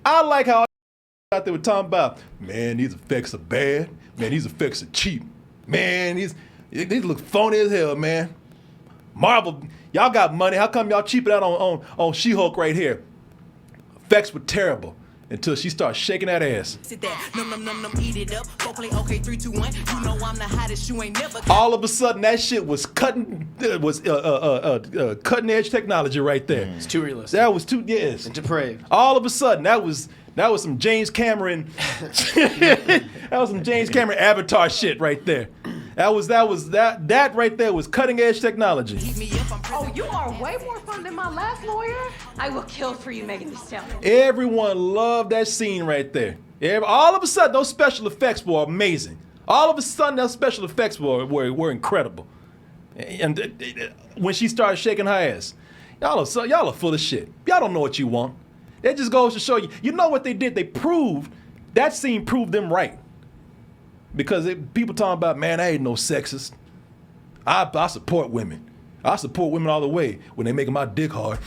I like how out there were talking about, man, these effects are bad. Man, these effects are cheap. Man, these look phony as hell, man. Marvel, y'all got money. How come y'all cheap it out on She-Hulk right here? Effects were terrible until she starts shaking that ass. Sit there, num, eat it up. Go play, okay, 3, 2, 1. You know I'm the hottest, you ain't never. All of a sudden, that shit was cutting edge technology right there. It's too realistic. That was too, yes. And depraved. All of a sudden, that was some James Cameron. That was some James Cameron Avatar shit right there. That right there was cutting edge technology. Oh, you are way more fun than my last lawyer. I will kill for you, Megan Thee Stallion. Everyone loved that scene right there. All of a sudden, those special effects were amazing. All of a sudden, those special effects were incredible. And when she started shaking her ass, y'all are full of shit. Y'all don't know what you want. That just goes to show you. You know what they did? That scene proved them right. Because people talking about, man, I ain't no sexist. I support women. I support women all the way when they making my dick hard.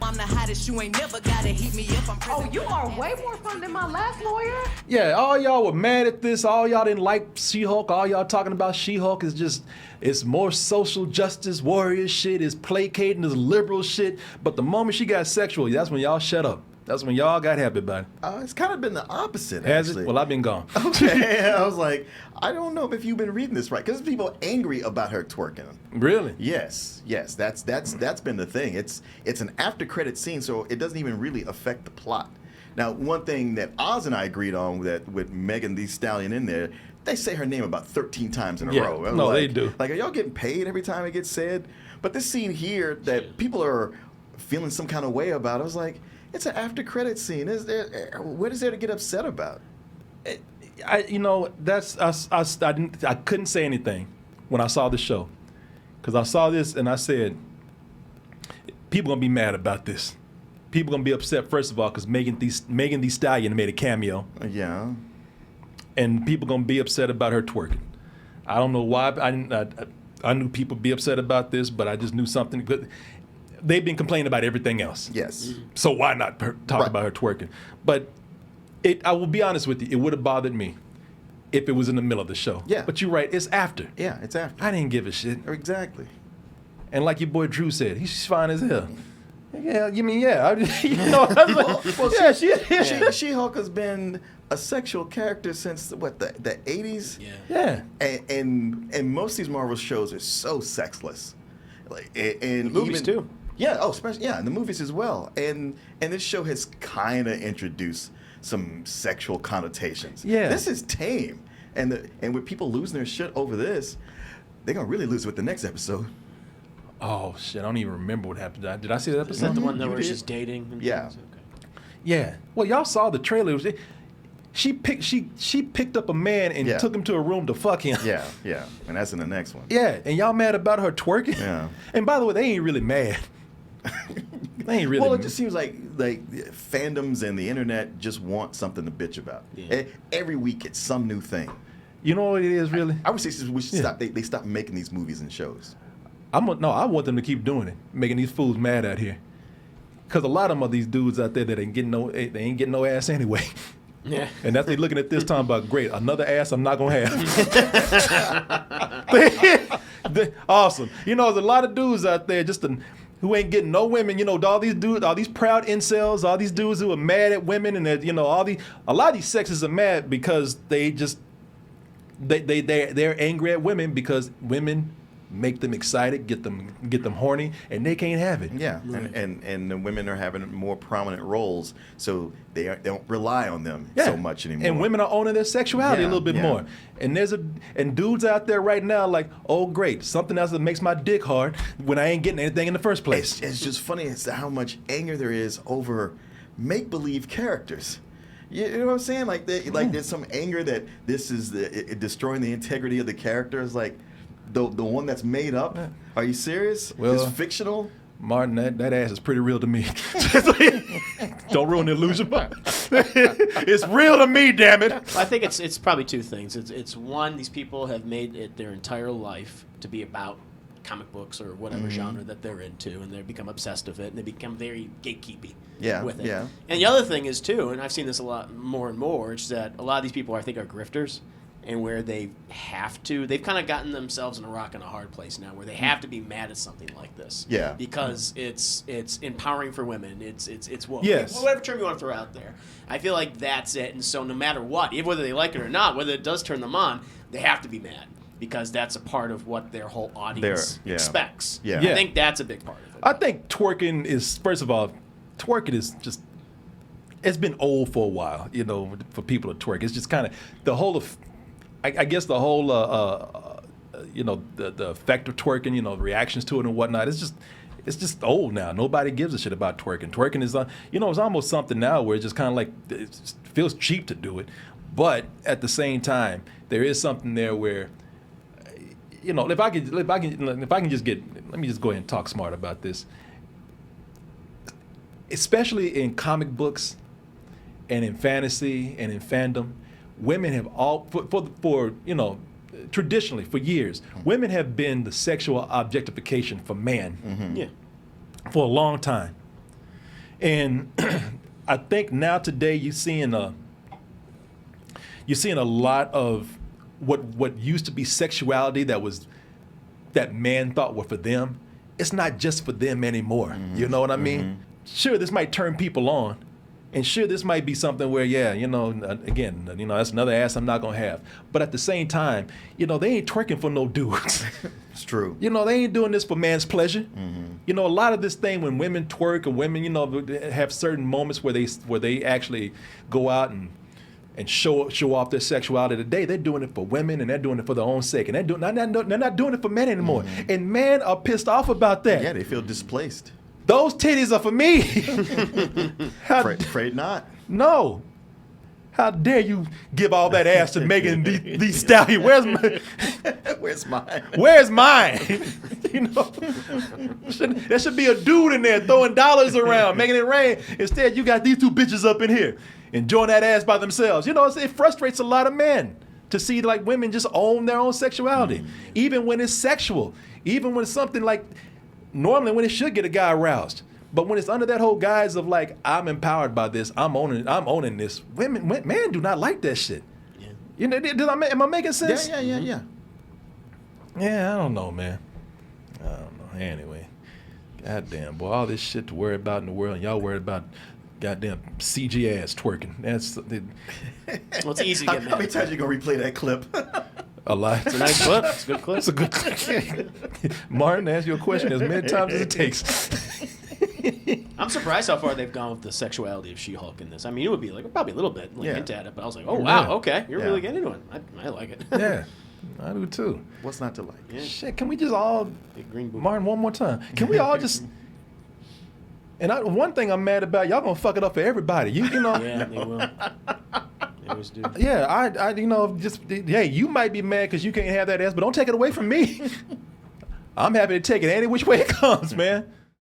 I'm the hottest, you ain't never gotta heat me up. Oh, you are way more fun than my last lawyer. Yeah, all y'all were mad at this. All y'all didn't like She-Hulk. All y'all talking about She-Hulk is just, it's more social justice warrior shit. It's placating, it's liberal shit. But the moment she got sexual, that's when y'all shut up. That's when y'all got happy about it. It's kind of been the opposite, Has actually. it? Well, I've been gone. Okay, I was like, I don't know if you've been reading this right, because people angry about her twerking. Really? Yes, that's been the thing. It's an after credit scene, so it doesn't even really affect the plot. Now, one thing that Oz and I agreed on with Megan Thee Stallion in there, they say her name about 13 times in a row. No, they do. Like, are y'all getting paid every time it gets said? But this scene here that people are feeling some kind of way about, I was like, it's an after credit scene. What is there to get upset about? I couldn't say anything when I saw the show, because I saw this and I said, people gonna be mad about this. People gonna be upset first of all because Megan Thee Stallion made a cameo. Yeah. And people gonna be upset about her twerking. I don't know why. I knew people would be upset about this, but I just knew something. But they've been complaining about everything else. Yes. So why not talk about her twerking? But I will be honest with you, it would have bothered me if it was in the middle of the show. Yeah. But you're right, it's after. Yeah, it's after. I didn't give a shit. Exactly. And like your boy Drew said, he's fine as hell. Yeah, you mean, yeah. You know, I was like, yeah, She-Hulk has been a sexual character since, what, the 80s? Yeah. And most of these Marvel shows are so sexless. Like, and the movies too. Yeah, especially, and the movies as well. And this show has kind of introduced some sexual connotations. Yeah. This is tame. And with people losing their shit over this, they're going to really lose it with the next episode. Oh, shit, I don't even remember what happened. Did I see that episode? Is that the one where did. she's dating? And Yeah. things? Okay. Yeah. Well, y'all saw the trailer. She picked up a man and took him to a room to fuck him. Yeah. And that's in the next one. Yeah, and y'all mad about her twerking? Yeah. And by the way, they ain't really mad. They ain't really Well, it mad. just seems like fandoms and the internet just want something to bitch about. Yeah. Every week it's some new thing. You know what it is, really? I would say we should stop. They stop making these movies and shows. I want them to keep doing it, making these fools mad out here. Because a lot of them are these dudes out there that ain't getting no ass anyway. Yeah. And that's they looking at this time about, great, another ass I'm not going to have. Awesome. You know, there's a lot of dudes out there who ain't getting no women. You know, all these dudes, all these proud incels, all these dudes who are mad at women, and that, you know, a lot of these sexists are mad because they're angry at women because women make them excited, get them horny, and they can't have it. Yeah, right. and the women are having more prominent roles, so they don't rely on them so much anymore. And women are owning their sexuality a little bit more. And and dudes out there right now like, oh great, something else that makes my dick hard when I ain't getting anything in the first place. It's just funny as to how much anger there is over make-believe characters. You know what I'm saying? Like there's some anger that this is destroying the integrity of the character. It's like the one that's made up. Yeah. Are you serious? Well, it's fictional. Martin, that ass is pretty real to me. Don't ruin the illusion. It's real to me, damn it. I think it's probably two things. It's one, these people have made it their entire life to be about comic books or whatever genre that they're into, and they become obsessed with it, and they become very gatekeepy with it. Yeah. And the other thing is too, and I've seen this a lot more and more, is that a lot of these people I think are grifters, and where they've kind of gotten themselves in a rock and a hard place now, where they have to be mad at something like this. Yeah. Because it's empowering for women. It's woke. Yes. Whatever term you want to throw out there. I feel like that's it. And so no matter what, even whether they like it or not, whether it does turn them on, they have to be mad, because that's a part of what their whole audience expects. Yeah. I think that's a big part of it. I think twerking is, first of all, twerking is just, it's been old for a while, you know, for people to twerk. It's just kind of the whole of, I guess the whole, you know, the effect of twerking, you know, reactions to it and whatnot. It's just old now. Nobody gives a shit about twerking. Twerking is, you know, it's almost something now where it's just kind of like, it feels cheap to do it. But at the same time, there is something there where, you know, if I can just let me just go ahead and talk smart about this. Especially in comic books and in fantasy and in fandom, women have all, for you know, traditionally for years, women have been the sexual objectification for man for a long time. And I think now today you're seeing a lot of what used to be sexuality that man thought were for them. It's not just for them anymore. You know what I mean? Sure, this might turn people on. And sure, this might be something where, yeah, you know, again, you know, that's another ass I'm not going to have. But at the same time, you know, they ain't twerking for no dudes. It's true. You know, they ain't doing this for man's pleasure. You know, a lot of this thing when women twerk, or women, you know, have certain moments where they actually go out and show off their sexuality today, they're doing it for women, and they're doing it for their own sake. And they're not doing it for men anymore. And men are pissed off about that. Yeah, they feel displaced. Those titties are for me. Afraid not. No. How dare you give all that ass to Megan Thee Stallion? Where's mine? Where's mine? You know, there should be a dude in there throwing dollars around, making it rain. Instead, you got these two bitches up in here enjoying that ass by themselves. You know, it frustrates a lot of men to see like women just own their own sexuality, even when it's sexual, even when it's something like. Normally, when it should get a guy aroused, but when it's under that whole guise of like, I'm empowered by this, I'm owning this. Men do not like that shit. Yeah. You know, am I making sense? Yeah. Yeah, I don't know, man. I don't know. Anyway, goddamn, boy, all this shit to worry about in the world, and y'all worried about goddamn CG ass twerking. Well, it's easy to get How mad. many times you gonna replay that clip? A lot. It's a nice clip. It's a good clip. It's a good clip. Martin, ask you a question as many times as it takes. I'm surprised how far they've gone with the sexuality of She-Hulk in this. I mean, it would be like probably a little bit hint at it, but I was like, oh wow, okay, you're really getting into it. I like it. Yeah, I do too. What's not to like? Yeah. Shit, can we just all, Big green boob. Martin, one more time? Can we all just? And one thing I'm mad about, y'all gonna fuck it up for everybody. You know. Yeah, they will. They always do. Yeah, I you know, just hey, you might be mad because you can't have that ass, but don't take it away from me. I'm happy to take it any which way it comes, man.